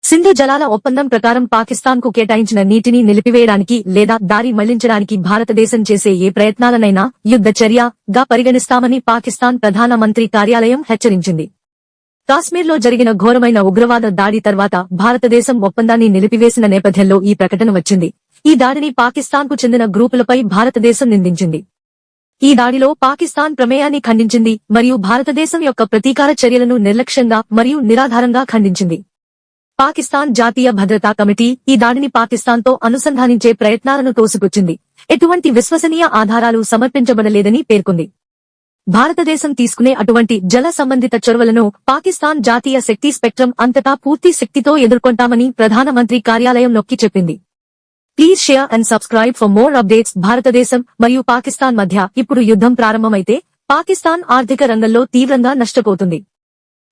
సింధు జలాల ఒప్పందం ప్రకారం పాకిస్తాన్ కు కేటాయించిన నీటిని నిలిపివేయడానికి లేదా దారి మళ్లించడానికి భారతదేశం చేసే ఏ ప్రయత్నాలనైనా యుద్ధ చర్యగా పరిగణిస్తామని పాకిస్తాన్ ప్రధాన మంత్రి కార్యాలయం హెచ్చరించింది. కాశ్మీర్లో జరిగిన ఘోరమైన ఉగ్రవాద దాడి తర్వాత భారతదేశం ఒప్పందాన్ని నిలిపివేసిన నేపథ్యంలో ఈ ప్రకటన వచ్చింది. ఈ దాడిని పాకిస్తాన్ కు చెందిన గ్రూపులపై భారతదేశం నిందించింది. ఈ దాడిలో పాకిస్తాన్ ప్రమేయాన్ని ఖండించింది మరియు భారతదేశం యొక్క ప్రతీకార చర్యలను నిర్లక్ష్యంగా మరియు నిరాధారంగా ఖండించింది. పాకిస్తాన్ జాతీయ భద్రతా కమిటీ ఈ దాడిని పాకిస్తాన్తో అనుసంధానించే ప్రయత్నాలను తోసిపుచ్చింది. ఎటువంటి విశ్వసనీయ ఆధారాలు సమర్పించబడలేదని పేర్కొంది. భారతదేశం తీసుకునే అటువంటి జల సంబంధిత చొరవలను పాకిస్తాన్ జాతీయ శక్తి స్పెక్ట్రమ్ అంతటా పూర్తి శక్తితో ఎదుర్కొంటామని ప్రధానమంత్రి కార్యాలయం నొక్కి చెప్పింది. Please share and subscribe for more updates. భారతదేశం మరియు పాకిస్తాన్ మధ్య ఇప్పుడు యుద్ధం ప్రారంభమైతే పాకిస్తాన్ ఆర్థిక రంగంలో తీవ్రంగా నష్టపోతుంది.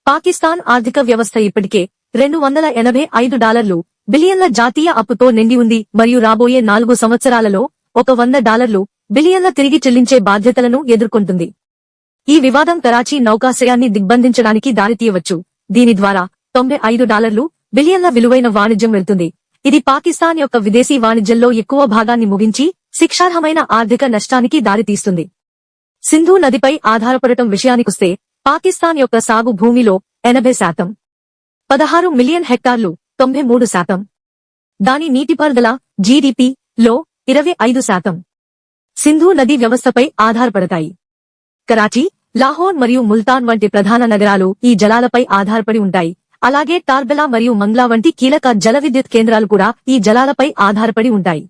పాకిస్తాన్ ఆర్థిక వ్యవస్థ ఇప్పటికే $285 బిలియన్ల జాతీయ అప్పుతో నిండి ఉంది మరియు రాబోయే 4 సంవత్సరాలలో $100 బిలియన్ల తిరిగి చెల్లించే బాధ్యతలను ఎదుర్కొంటుంది. ఈ వివాదం కరాచీ నౌకాశ్రయాన్ని దిగ్బంధించడానికి దారితీయవచ్చు. దీని ద్వారా $95 బిలియన్ల విలువైన వాణిజ్యం వెళ్తుంది. ఇది పాకిస్తాన్ యొక్క విదేశీ వాణిజ్యంలో ఎక్కువ భాగాన్ని ముగించి శిక్షార్హమైన ఆర్థిక నష్టానికి దారితీస్తుంది. సింధు నదిపై ఆధారపడటం విషయానికొస్తే పాకిస్తాన్ యొక్క సాగు భూమిలో 80%, 16 మిలియన్ హెక్టార్లు 93%, దాని నీటిపారుదల జీడీపీలో 25% సింధు నదీ వ్యవస్థపై ఆధారపడతాయి. కరాచీ, లాహోర్ మరియు ముల్తాన్ వంటి ప్రధాన నగరాలు ఈ జలాలపై ఆధారపడి ఉంటాయి. అలాగే టార్బెలా మరియు మంగ్లా వంటి కీలక జల విద్యుత్ కేంద్రాలు కూడా ఈ జలాలపై ఆధారపడి ఉంటాయి.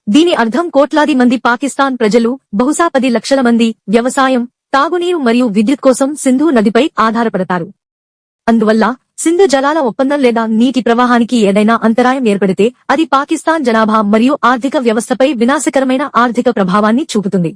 దీని అర్థం కోట్లాది మంది పాకిస్తాన్ ప్రజలు, బహుశా 10 లక్షల మంది వ్యవసాయం, తాగునీరు మరియు విద్యుత్ కోసం సింధు నదిపై ఆధారపడతారు. అందువల్ల సింధు జలాల ఒప్పందం లేదా నీటి ప్రవాహానికి ఏదైనా అంతరాయం ఏర్పడితే అది పాకిస్తాన్ జనాభా మరియు ఆర్థిక వ్యవస్థపై వినాశకరమైన ఆర్థిక ప్రభావాన్ని చూపుతుంది.